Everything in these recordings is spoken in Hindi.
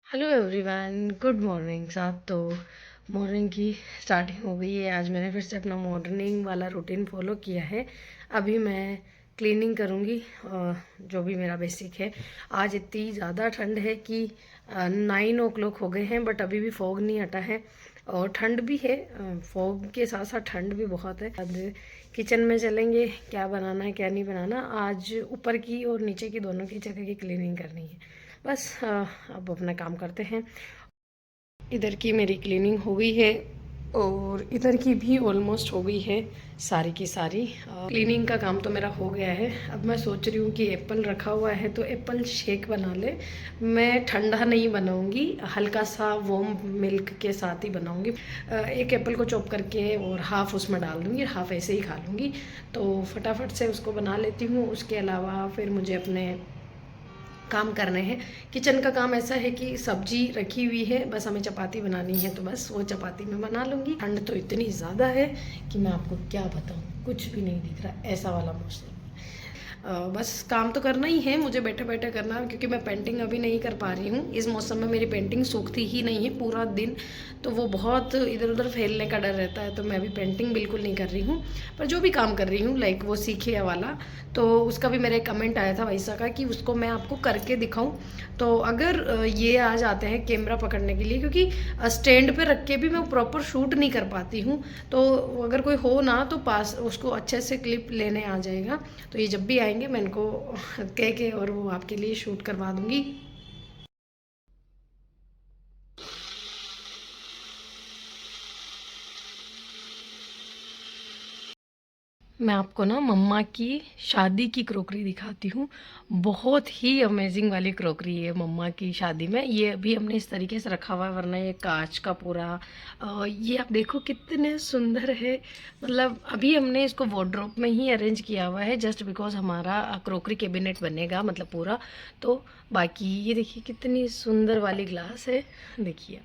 हेलो एवरीवन, गुड मॉर्निंग साहब। तो मॉर्निंग की स्टार्टिंग हो गई है। आज मैंने फिर से अपना मॉर्निंग वाला रूटीन फॉलो किया है। अभी मैं क्लीनिंग करूँगी, जो भी मेरा बेसिक है। आज इतनी ज़्यादा ठंड है कि 9 o'clock हो गए हैं, बट अभी भी फॉग नहीं हटा है और ठंड भी है। फॉग के साथ साथ ठंड भी बहुत है। अब किचन में चलेंगे, क्या बनाना है क्या नहीं बनाना। आज ऊपर की और नीचे की दोनों की जगह की क्लीनिंग करनी है। बस अब अपना काम करते हैं। इधर की मेरी क्लीनिंग हो गई है और इधर की भी ऑलमोस्ट हो गई है, सारी की सारी। क्लीनिंग का काम तो मेरा हो गया है। अब मैं सोच रही हूँ कि एप्पल रखा हुआ है तो एप्पल शेक बना ले। मैं ठंडा नहीं बनाऊँगी, हल्का सा वार्म मिल्क के साथ ही बनाऊँगी। एक एप्पल को चॉप करके और हाफ़ उसमें डाल दूँगी, हाफ़ ऐसे ही खा लूँगी। तो फटाफट से उसको बना लेती हूँ। उसके अलावा फिर मुझे अपने काम करने हैं। किचन का काम ऐसा है कि सब्जी रखी हुई है, बस हमें चपाती बनानी है, तो बस वो चपाती मैं बना लूँगी। ठंड तो इतनी ज़्यादा है कि मैं आपको क्या बताऊँ, कुछ भी नहीं दिख रहा, ऐसा वाला मौसम। बस काम तो करना ही है मुझे, बैठे बैठे करना, क्योंकि मैं पेंटिंग अभी नहीं कर पा रही हूँ। इस मौसम में मेरी पेंटिंग सूखती ही नहीं है पूरा दिन, तो वो बहुत इधर उधर फैलने का डर रहता है। तो मैं अभी पेंटिंग बिल्कुल नहीं कर रही हूँ। पर जो भी काम कर रही हूँ, लाइक वो सीखे वाला, तो उसका भी मेरा एक कमेंट आया था वैसा का कि उसको मैं आपको करके दिखाऊं। तो अगर ये आ जाते हैं कैमरा पकड़ने के लिए, क्योंकि स्टैंड पे रख के भी मैं प्रॉपर शूट नहीं कर पाती हूँ। तो अगर कोई हो ना तो पास उसको अच्छे से क्लिप लेने आ जाएगा। तो ये जब भी आएंगे मैं इनको कह के और वो आपके लिए शूट करवा दूँगी। मैं आपको ना मम्मा की शादी की क्रॉकरी दिखाती हूँ। बहुत ही अमेजिंग वाली क्रॉकरी है मम्मा की शादी में। ये अभी हमने इस तरीके से रखा हुआ है, वरना ये कांच का पूरा। ये आप देखो कितने सुंदर है। मतलब अभी हमने इसको वार्डरोब में ही अरेंज किया हुआ है, जस्ट बिकॉज हमारा क्रॉकरी कैबिनेट बनेगा, मतलब पूरा। तो बाकी ये देखिए कितनी सुंदर वाली ग्लास है, देखिए।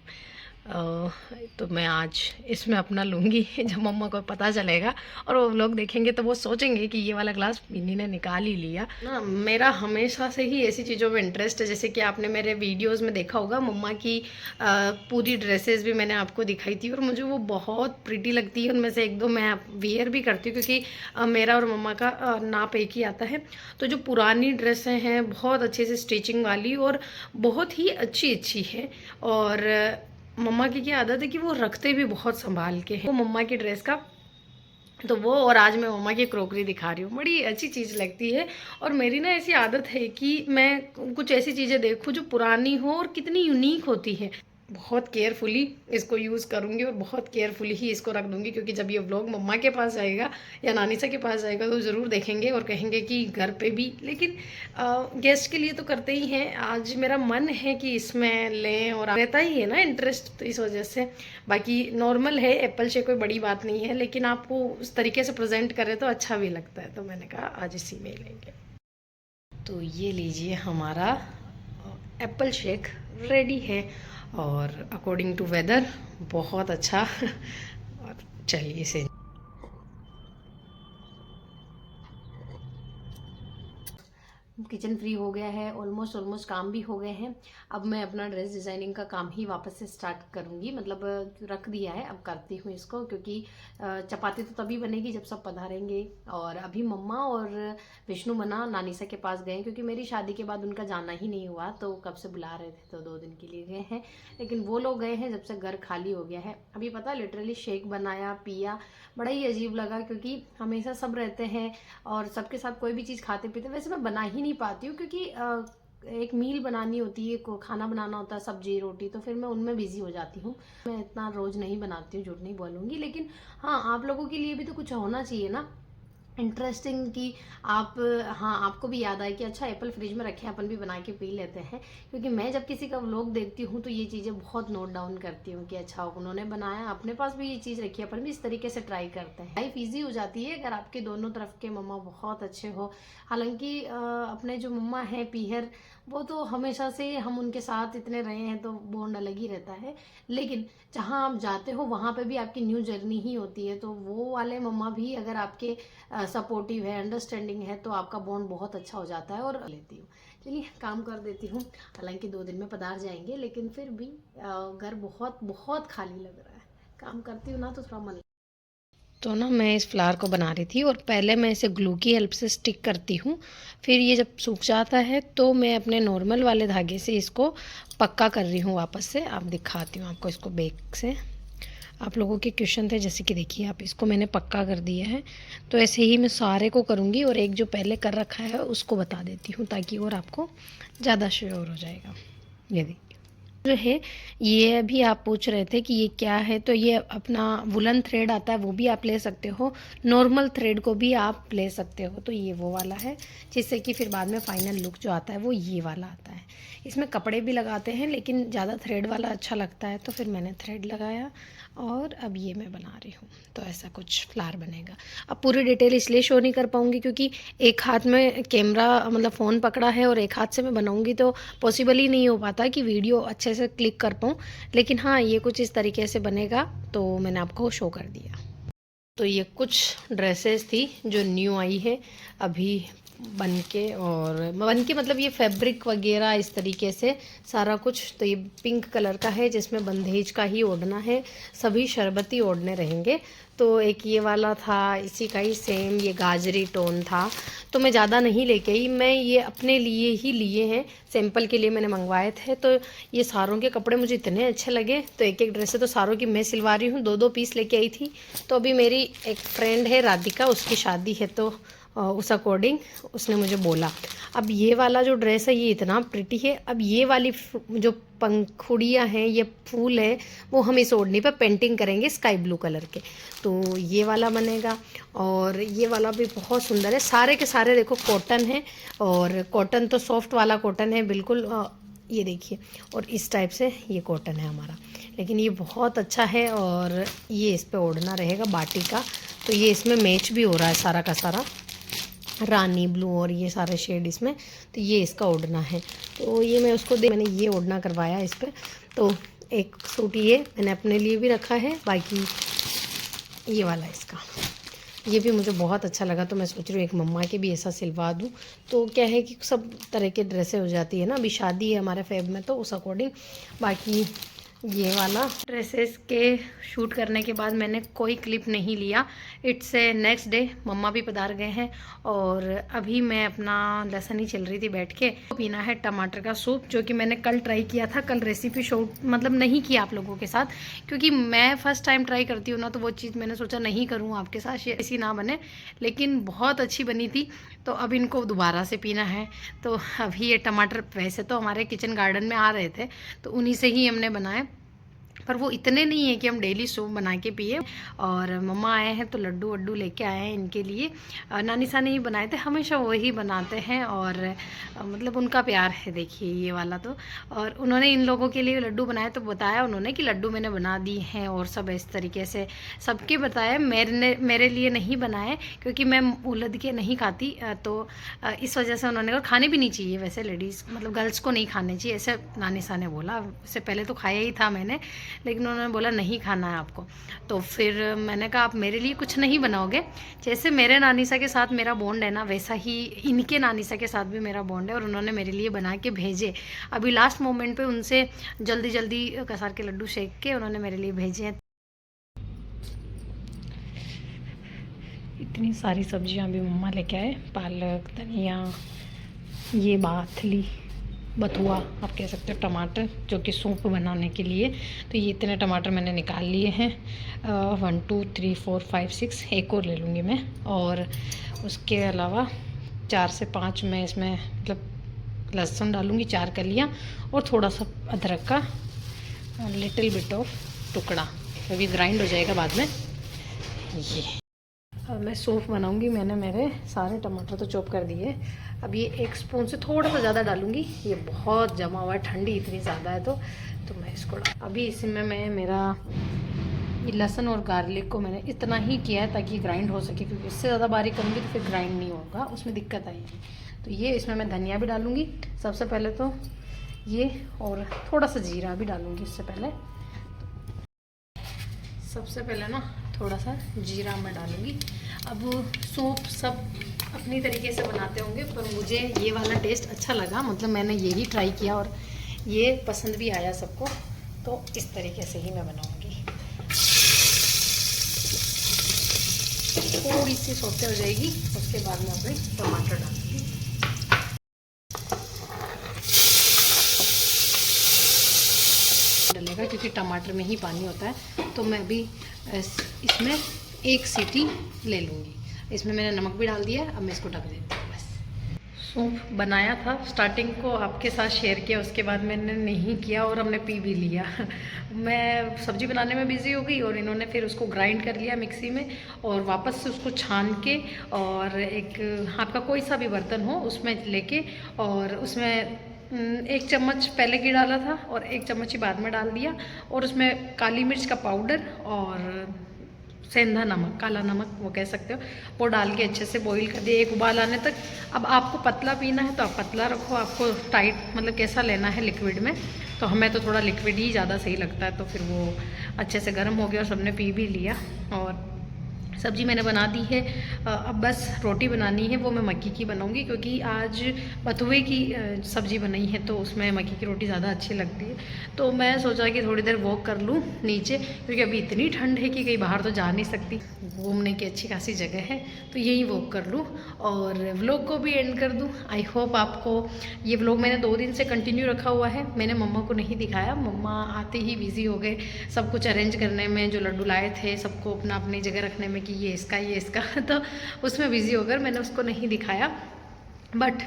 तो मैं आज इसमें अपना लूँगी जब मम्मा को पता चलेगा और वो लोग देखेंगे तो वो सोचेंगे कि ये वाला ग्लास मिनी ने निकाल ही लिया ना। मेरा हमेशा से ही ऐसी चीज़ों में इंटरेस्ट है। जैसे कि आपने मेरे वीडियोस में देखा होगा, मम्मा की पूरी ड्रेसेस भी मैंने आपको दिखाई थी और मुझे वो बहुत प्रिटी लगती है। उनमें से एक दो मैं वेयर भी करती हूँ, क्योंकि मेरा और मम्मा का नाप एक ही आता है। तो जो पुरानी ड्रेसें हैं बहुत अच्छे से स्टिचिंग वाली और बहुत ही अच्छी अच्छी है। और मम्मा की क्या आदत है कि वो रखते भी बहुत संभाल के हैं। वो मम्मा की ड्रेस का, तो वो, और आज मैं मम्मा की क्रॉकरी दिखा रही हूँ, बड़ी अच्छी चीज़ लगती है। और मेरी ना ऐसी आदत है कि मैं कुछ ऐसी चीज़ें देखूँ जो पुरानी हो और कितनी यूनिक होती है। बहुत केयरफुली इसको यूज़ करूँगी और बहुत केयरफुली ही इसको रख दूँगी, क्योंकि जब ये व्लॉग मम्मा के पास जाएगा या नानीसा के पास जाएगा तो ज़रूर देखेंगे और कहेंगे कि घर पे भी। लेकिन गेस्ट के लिए तो करते ही हैं। आज मेरा मन है कि इसमें लें और रहता ही है ना इंटरेस्ट, तो इस वजह से। बाकी नॉर्मल है, एप्पल शेक कोई बड़ी बात नहीं है, लेकिन आपको उस तरीके से प्रेजेंट करें तो अच्छा भी लगता है। तो मैंने कहा आज इसी में ही लेंगे। तो ये लीजिए, हमारा एप्पल शेक रेडी है और अकॉर्डिंग टू वेदर बहुत अच्छा। और चलिए इसे किचन फ्री हो गया है, ऑलमोस्ट ऑलमोस्ट काम भी हो गए हैं। अब मैं अपना ड्रेस डिज़ाइनिंग का काम ही वापस से स्टार्ट करूँगी, मतलब रख दिया है, अब करती हूँ इसको। क्योंकि चपाती तो तभी बनेगी जब सब पधारेंगे। और अभी मम्मा और विष्णु मना नानीसा के पास गए, क्योंकि मेरी शादी के बाद उनका जाना ही नहीं हुआ। तो कब से बुला रहे थे तो 2 दिन के लिए गए हैं, लेकिन वो लोग गए हैं जब से घर खाली हो गया है। अभी पता लिटरली शेक बनाया पिया, बड़ा ही अजीब लगा, क्योंकि हमेशा सब रहते हैं और सबके साथ कोई भी चीज़ खाते पीते। वैसे मैं बना ही नहीं पाती हूँ, क्योंकि एक मील बनानी होती है, खाना बनाना होता है, सब्जी रोटी, तो फिर मैं उनमें बिजी हो जाती हूँ। मैं इतना रोज नहीं बनाती हूँ, झूठ नहीं बोलूँगी। लेकिन हाँ, आप लोगों के लिए भी तो कुछ होना चाहिए ना इंटरेस्टिंग, कि आप, हाँ, आपको भी याद आए कि अच्छा एप्पल फ्रिज में रखे, अपन भी बना के पी लेते हैं। क्योंकि मैं जब किसी का व्लॉग देखती हूँ तो ये चीज़ें बहुत नोट डाउन करती हूँ कि अच्छा उन्होंने बनाया, अपने पास भी ये चीज़ रखी है, अपन भी इस तरीके से ट्राई करते हैं। लाइफ ईजी हो जाती है अगर आपके दोनों तरफ के मम्मा बहुत अच्छे हो। हालांकि अपने जो मम्मा हैं पीहर, वो तो हमेशा से हम उनके साथ इतने रहे हैं तो बॉन्ड अलग ही रहता है। लेकिन जहाँ आप जाते हो वहाँ पे भी आपकी न्यू जर्नी ही होती है। तो वो वाले मम्मा भी अगर आपके सपोर्टिव है, अंडरस्टैंडिंग है, तो आपका बॉन्ड बहुत अच्छा हो जाता है। और लेती हूँ, चलिए काम कर देती हूँ। हालांकि 2 दिन में पधार जाएंगे, लेकिन फिर भी घर बहुत बहुत खाली लग रहा है। काम करती हूँ ना तो थोड़ा मन। तो ना मैं इस फ्लावर को बना रही थी, और पहले मैं इसे ग्लू की हेल्प से स्टिक करती हूँ। फिर ये जब सूख जाता है तो मैं अपने नॉर्मल वाले धागे से इसको पक्का कर रही हूँ वापस से। आप दिखाती हूँ आपको इसको बैक से। आप लोगों के क्वेश्चन थे, जैसे कि देखिए आप, इसको मैंने पक्का कर दिया है। तो ऐसे ही मैं सारे को करूँगी, और एक जो पहले कर रखा है उसको बता देती हूँ, ताकि और आपको ज़्यादा श्योर हो जाएगा। ये देखिए जो है, ये अभी आप पूछ रहे थे कि ये क्या है, तो ये अपना वुलन थ्रेड आता है, वो भी आप ले सकते हो, नॉर्मल थ्रेड को भी आप ले सकते हो। तो ये वो वाला है, जिससे कि फिर बाद में फाइनल लुक जो आता है वो ये वाला आता है। इसमें कपड़े भी लगाते हैं, लेकिन ज़्यादा थ्रेड वाला अच्छा लगता है, तो फिर मैंने थ्रेड लगाया, और अब ये मैं बना रही हूँ। तो ऐसा कुछ फ्लावर बनेगा। अब पूरी डिटेल इसलिए शो नहीं कर पाऊँगी क्योंकि एक हाथ में कैमरा मतलब फ़ोन पकड़ा है, और एक हाथ से मैं बनाऊँगी तो पॉसिबल ही नहीं हो पाता कि वीडियो अच्छे से क्लिक कर पाऊँ। लेकिन हाँ, ये कुछ इस तरीके से बनेगा, तो मैंने आपको शो कर दिया। तो ये कुछ ड्रेसेस थी जो न्यू आई है अभी बन के, और बन के मतलब ये फैब्रिक वगैरह इस तरीके से सारा कुछ। तो ये पिंक कलर का है, जिसमें बंदेज का ही ओढ़ना है, सभी शरबती ओढ़ने रहेंगे। तो एक ये वाला था, इसी का ही सेम ये गाजरी टोन था। तो मैं ज़्यादा नहीं लेके आई, मैं ये अपने लिए ही लिए हैं, सैंपल के लिए मैंने मंगवाए थे। तो ये सारों के कपड़े मुझे इतने अच्छे लगे, तो एक एक ड्रेस है तो सारों की मैं सिलवा रही हूँ। 2-2 पीस लेके आई थी। तो अभी मेरी एक फ्रेंड है राधिका, उसकी शादी है, तो उस अकॉर्डिंग उसने मुझे बोला। अब ये वाला जो ड्रेस है ये इतना प्रिटी है। अब ये वाली जो पंखुड़ियाँ हैं, ये फूल है, वो हम इस ओढ़नी पे पेंटिंग करेंगे स्काई ब्लू कलर के। तो ये वाला बनेगा, और ये वाला भी बहुत सुंदर है। सारे के सारे देखो कॉटन है, और कॉटन तो सॉफ्ट वाला कॉटन है बिल्कुल। ये देखिए, और इस टाइप से ये कॉटन है हमारा, लेकिन ये बहुत अच्छा है। और ये इस पे ओढ़ना रहेगा बाटी का। तो ये इसमें मैच भी हो रहा है सारा का सारा, रानी ब्लू और ये सारे शेड इसमें। तो ये इसका ओढ़ना है। तो ये मैं उसको मैंने ये ओढ़ना करवाया इस पर। तो एक सूट ये मैंने अपने लिए भी रखा है, बाकी ये वाला इसका, ये भी मुझे बहुत अच्छा लगा। तो मैं सोच रही हूँ एक मम्मा के भी ऐसा सिलवा दूँ। तो क्या है कि सब तरह के ड्रेसें हो जाती है ना। अभी शादी है हमारे फेब में, तो उस अकॉर्डिंग। बाकी ये वाला ड्रेसेस के शूट करने के बाद मैंने कोई क्लिप नहीं लिया। इट्स ए नेक्स्ट डे, मम्मा भी पधार गए हैं, और अभी मैं अपना लेसन ही चल रही थी बैठ के। पीना है टमाटर का सूप, जो कि मैंने कल ट्राई किया था। कल रेसिपी शूट मतलब नहीं किया आप लोगों के साथ, क्योंकि मैं फ़र्स्ट टाइम ट्राई करती हूँ ना, तो वो चीज़ मैंने सोचा नहीं करूँ आपके साथ, ऐसी ना बने। लेकिन बहुत अच्छी बनी थी। तो अब इनको दोबारा से पीना है। तो अभी ये टमाटर वैसे तो हमारे किचन गार्डन में आ रहे थे, तो उन्हीं से ही हमने बनाए, पर वो इतने नहीं है कि हम डेली सूप बना के पिए। और मम्मा आए हैं तो लड्डू वड्डू लेके आए हैं इनके लिए। नानी सा ने ही बनाए थे, हमेशा वही बनाते हैं, और मतलब उनका प्यार है। देखिए ये वाला तो, और उन्होंने इन लोगों के लिए लड्डू बनाए, तो बताया उन्होंने कि लड्डू मैंने बना दी हैं, और सब इस तरीके से सबके बताया। मेरे लिए नहीं बनाए, क्योंकि मैं उलझ के नहीं खाती, तो इस वजह से उन्होंने कहा खाने भी नहीं चाहिए वैसे लेडीज़, मतलब गर्ल्स को नहीं खाने चाहिए, ऐसे नानी सा ने बोला। इससे पहले तो खाया ही था मैंने, लेकिन उन्होंने बोला नहीं खाना है आपको। तो फिर मैंने कहा आप मेरे लिए कुछ नहीं बनाओगे? जैसे मेरे नानीसा के साथ मेरा बॉन्ड है ना, वैसा ही इनके नानीसा के साथ भी मेरा बॉन्ड है, और उन्होंने मेरे लिए बना के भेजे। अभी लास्ट मोमेंट पे उनसे जल्दी जल्दी कसार के लड्डू सेक के उन्होंने मेरे लिए भेजे हैं। इतनी सारी सब्जियां भी मम्मा लेके आए, पालक, धनिया, ये बाथली, बथुआ आप कह सकते हो, टमाटर, जो कि सूप बनाने के लिए। तो ये इतने टमाटर मैंने निकाल लिए हैं। 1 2 3 4 5 6, एक और ले लूँगी मैं। और उसके अलावा 4 से 5 मैं इसमें मतलब लहसुन डालूँगी, 4 कलियाँ, और थोड़ा सा अदरक का लिटिल बिट ऑफ टुकड़ा, अभी ग्राइंड हो जाएगा बाद में। ये अब मैं सूप बनाऊंगी। मैंने मेरे सारे टमाटर तो चॉप कर दिए। अब ये 1 स्पून से थोड़ा सा ज़्यादा डालूंगी, ये बहुत जमा हुआ है, ठंडी इतनी ज़्यादा है। तो मैं इसको अभी इसमें मैं मेरा ये लहसुन और गार्लिक को मैंने इतना ही किया है ताकि ग्राइंड हो सके, क्योंकि इससे ज़्यादा बारीक करूँगी तो फिर ग्राइंड नहीं होगा, उसमें दिक्कत आएगी। तो ये इसमें मैं धनिया भी डालूँगी सबसे पहले तो ये, और थोड़ा सा जीरा भी डालूँगी इससे पहले। सबसे पहले ना थोड़ा सा जीरा मैं डालूँगी। अब सूप सब अपनी तरीके से बनाते होंगे, पर मुझे ये वाला टेस्ट अच्छा लगा, मतलब मैंने यही ट्राई किया और ये पसंद भी आया सबको, तो इस तरीके से ही मैं बनाऊंगी। थोड़ी सी सौते हो जाएगी, उसके बाद मैं अपने टमाटर डालूंगी। डलेगा क्योंकि टमाटर में ही पानी होता है, तो मैं अभी इसमें एक सीटी ले लूँगी। इसमें मैंने नमक भी डाल दिया है, अब मैं इसको ढक देती हूँ बस। सूप बनाया था, स्टार्टिंग को आपके साथ शेयर किया, उसके बाद मैंने नहीं किया और हमने पी भी लिया। मैं सब्ज़ी बनाने में बिज़ी हो गई और इन्होंने फिर उसको ग्राइंड कर लिया मिक्सी में, और वापस से उसको छान के और एक आपका कोई सा भी बर्तन हो उसमें लेके, और उसमें 1 चम्मच पहले घी डाला था और 1 चम्मच ही बाद में डाल दिया, और उसमें काली मिर्च का पाउडर और सेंधा नमक, काला नमक वो कह सकते हो, वो डाल के अच्छे से बॉईल कर दिया 1 उबाल आने तक। अब आपको पतला पीना है तो आप पतला रखो, आपको टाइट मतलब कैसा लेना है लिक्विड में, तो हमें तो थोड़ा लिक्विड ही ज़्यादा सही लगता है। तो फिर वो अच्छे से गर्म हो गया और सबने पी भी लिया, और सब्ज़ी मैंने बना दी है। अब बस रोटी बनानी है, वो मैं मक्की की बनाऊंगी क्योंकि आज बथुए की सब्ज़ी बनाई है, तो उसमें मक्की की रोटी ज़्यादा अच्छी लगती है। तो मैं सोचा कि थोड़ी देर वॉक कर लूँ नीचे, क्योंकि अभी इतनी ठंड है कि कहीं बाहर तो जा नहीं सकती, घूमने की अच्छी खासी जगह है, तो यहीं वॉक कर लूँ और व्लॉग को भी एंड कर दूँ। आई होप आपको ये व्लॉग मैंने 2 दिन से कंटिन्यू रखा हुआ है, मैंने मम्मा को नहीं दिखाया, मम्मा आते ही बिज़ी हो गए सब कुछ अरेंज करने में, जो लड्डू लाए थे सबको अपना अपनी जगह रखने में कि ये इसका तो उसमें बिज़ी होकर मैंने उसको नहीं दिखाया। बट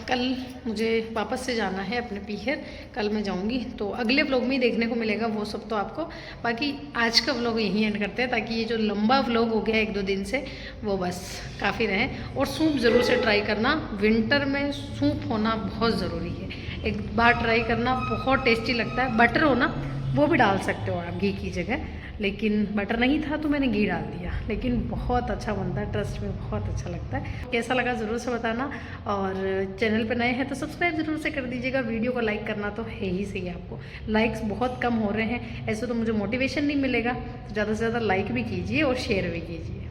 कल मुझे वापस से जाना है अपने पीहर, कल मैं जाऊंगी, तो अगले व्लॉग में ही देखने को मिलेगा वो सब तो आपको। बाकी आज का व्लॉग यहीं एंड करते हैं, ताकि ये जो लंबा व्लॉग हो गया 1-2 दिन से वो बस काफ़ी रहे। और सूप ज़रूर से ट्राई करना, विंटर में सूप होना बहुत ज़रूरी है, एक बार ट्राई करना, बहुत टेस्टी लगता है। बटर हो ना वो भी डाल सकते हो आप घी की जगह, लेकिन बटर नहीं था तो मैंने घी डाल दिया, लेकिन बहुत अच्छा बनता है, ट्रस्ट में बहुत अच्छा लगता है। कैसा लगा ज़रूर से बताना, और चैनल पे नए हैं तो सब्सक्राइब ज़रूर से कर दीजिएगा। वीडियो को लाइक करना तो है ही सही, आपको लाइक्स बहुत कम हो रहे हैं, ऐसे तो मुझे मोटिवेशन नहीं मिलेगा, तो ज़्यादा से ज़्यादा लाइक भी कीजिए और शेयर भी कीजिए।